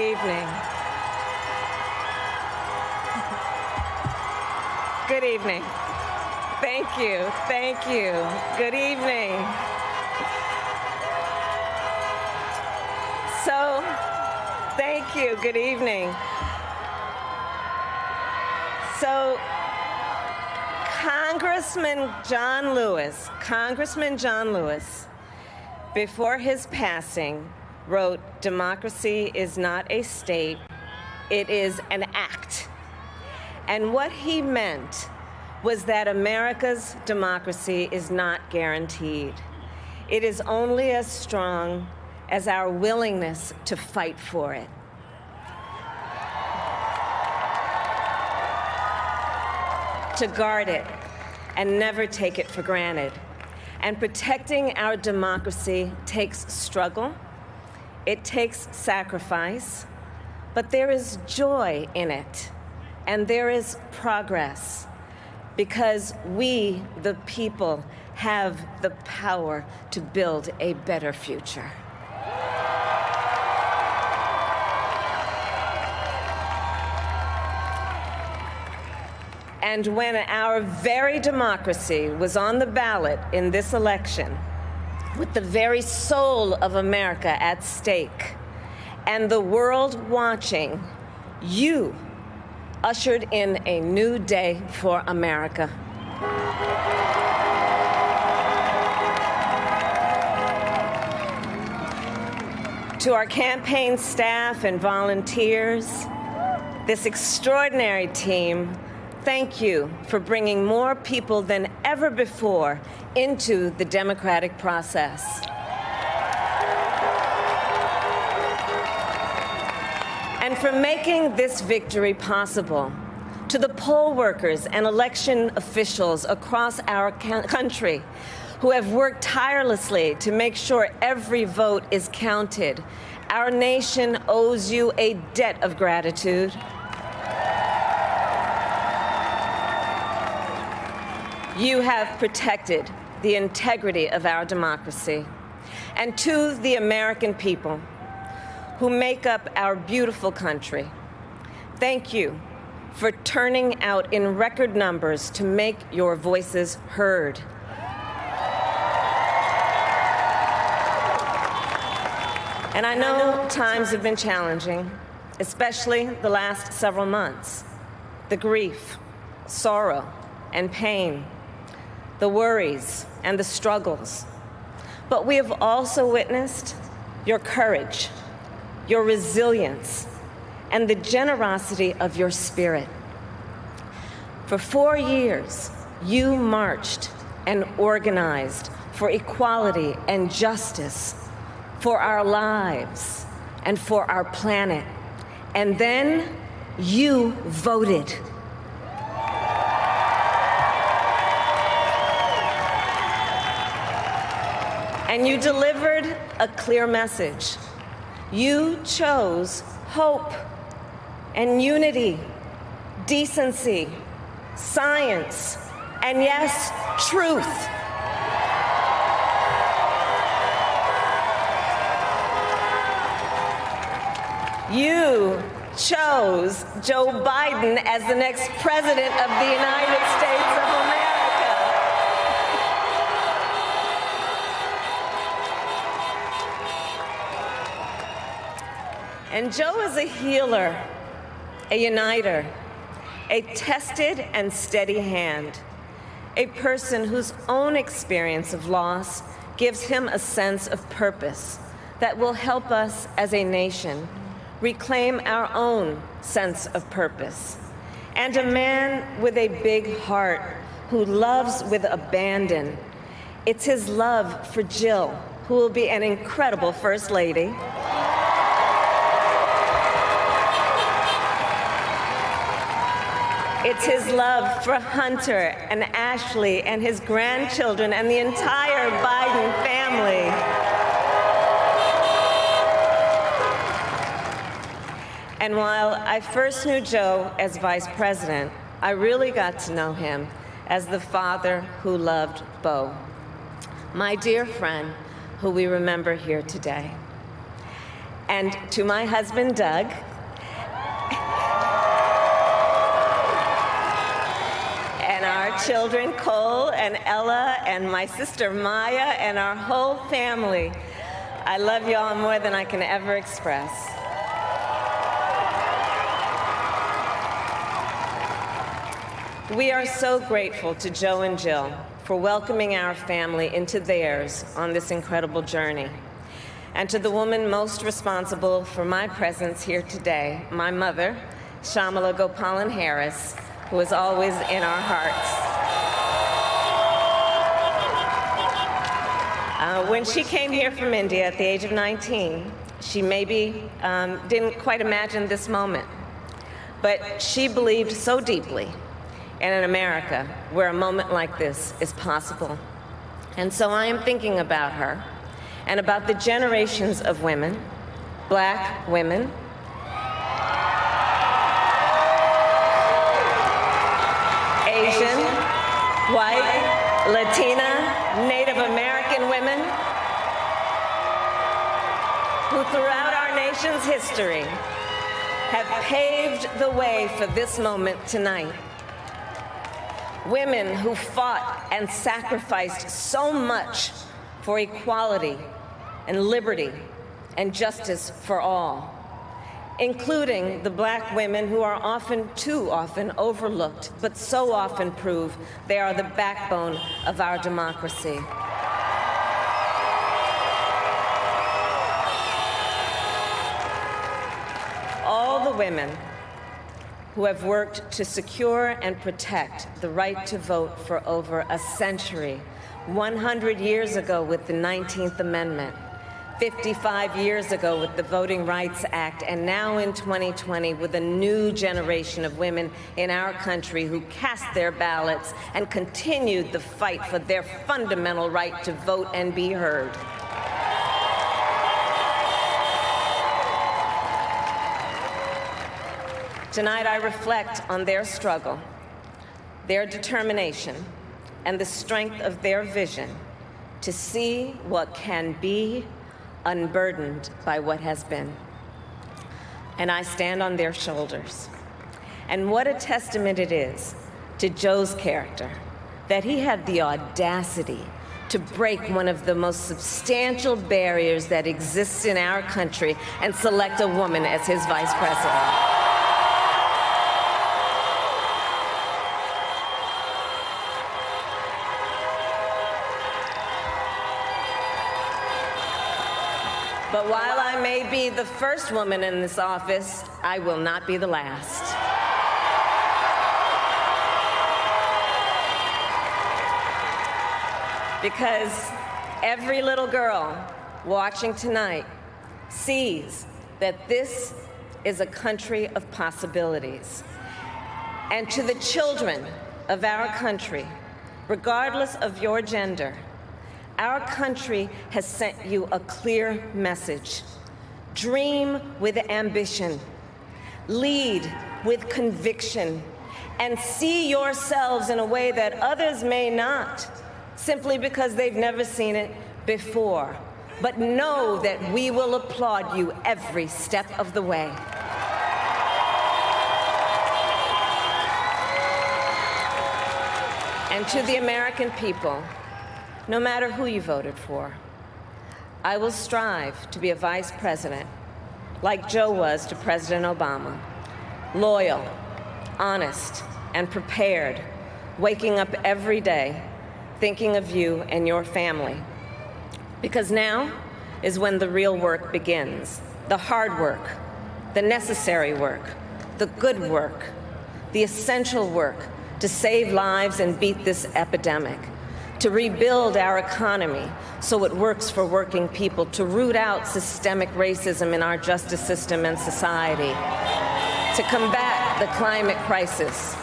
evening. Good evening. Thank you. Thank you. Good evening. So, thank you. Good evening. So, Congressman John Lewis, before his passing, wrote, "Democracy is not a state, it is an act." And what he meant was that America's democracy is not guaranteed. It is only as strong as our willingness to fight for it. To guard it and never take it for granted. And protecting our democracy takes struggle, it takes sacrifice, but there is joy in it, and there is progress, because we, the people, have the power to build a better future. And when our very democracy was on the ballot in this election, with the very soul of America at stake, and the world watching, you ushered in a new day for America. To our campaign staff and volunteers, this extraordinary team, thank you for bringing more people than ever before into the democratic process. And for making this victory possible. To the poll workers and election officials across our country who have worked tirelessly to make sure every vote is counted, our nation owes you a debt of gratitude. You have protected the integrity of our democracy. And to the American people who make up our beautiful country, thank you for turning out in record numbers to make your voices heard. And I know times have been challenging, especially the last several months. The grief, sorrow, and pain, the worries and the struggles. But we have also witnessed your courage, your resilience, and the generosity of your spirit. For 4 years, you marched and organized for equality and justice, for our lives and for our planet. And then you voted. And you delivered a clear message. You chose hope and unity, decency, science, and yes, truth. You chose Joe Biden as the next president of the United States of America. And Joe is a healer, a uniter, a tested and steady hand, a person whose own experience of loss gives him a sense of purpose that will help us as a nation reclaim our own sense of purpose. And a man with a big heart who loves with abandon. It's his love for Jill, who will be an incredible First Lady. It's his love for Hunter and Ashley and his grandchildren and the entire Biden family. And while I first knew Joe as vice president, I really got to know him as the father who loved Bo, my dear friend who we remember here today. and to my husband, Doug, and our children, Cole and Ella, and my sister, Maya, and our whole family. I love you all more than I can ever express. We are so grateful to Joe and Jill for welcoming our family into theirs on this incredible journey. And to the woman most responsible for my presence here today, my mother, Shamala Gopalan Harris, who is always in our hearts. When she came here from India at the age of 19, she maybe didn't quite imagine this moment, but she believed so deeply in an America where a moment like this is possible. And so I am thinking about her and about the generations of women, Black women, Asian, white, Latina, Native American women, who throughout our nation's history have paved the way for this moment tonight. Women who fought and sacrificed so much for equality and liberty and justice for all, including the Black women who are often, too often, overlooked, but so often prove they are the backbone of our democracy. All the women who have worked to secure and protect the right to vote for over a century, 100 years ago with the 19th Amendment, 55 years ago with the Voting Rights Act, and now in 2020 with a new generation of women in our country who cast their ballots and continued the fight for their fundamental right to vote and be heard. Tonight, I reflect on their struggle, their determination, and the strength of their vision to see what can be unburdened by what has been. And I stand on their shoulders. And what a testament it is to Joe's character that he had the audacity to break one of the most substantial barriers that exists in our country and select a woman as his vice president. But while I may be the first woman in this office, I will not be the last. Because every little girl watching tonight sees that this is a country of possibilities. And to the children of our country, regardless of your gender, our country has sent you a clear message. Dream with ambition, lead with conviction, and see yourselves in a way that others may not, simply because they've never seen it before. But know that we will applaud you every step of the way. And to the American people, no matter who you voted for, I will strive to be a vice president like Joe was to President Obama, loyal, honest, and prepared, waking up every day thinking of you and your family. Because now is when the real work begins, the hard work, the necessary work, the good work, the essential work to save lives and beat this epidemic, to rebuild our economy so it works for working people, to root out systemic racism in our justice system and society, to combat the climate crisis,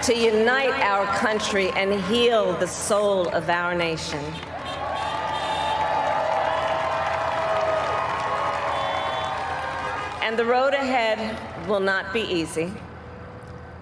to unite our country and heal the soul of our nation. And the road ahead will not be easy,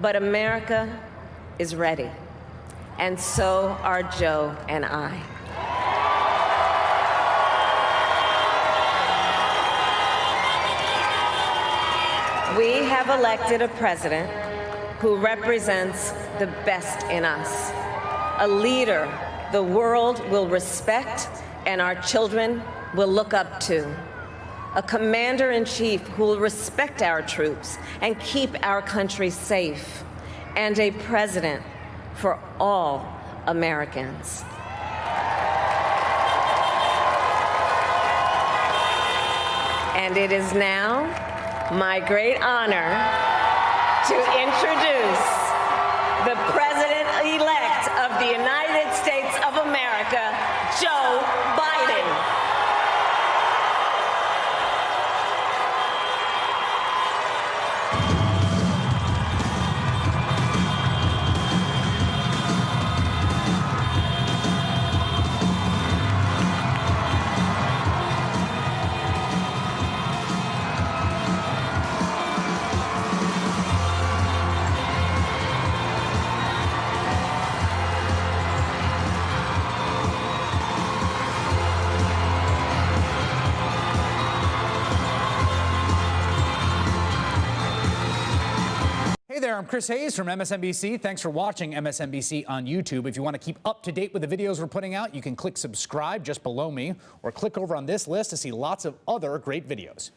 but America is ready. And so are Joe and I. We have elected a president who represents the best in us, a leader the world will respect and our children will look up to, a commander-in-chief who will respect our troops and keep our country safe, and a president for all Americans. And it is now my great honor to introduce the President-elect of the United States of America, Joe Biden. Hey there, I'm Chris Hayes from MSNBC. Thanks for watching MSNBC on YouTube. If you want to keep up to date with the videos we're putting out, you can click subscribe just below me or click over on this list to see lots of other great videos.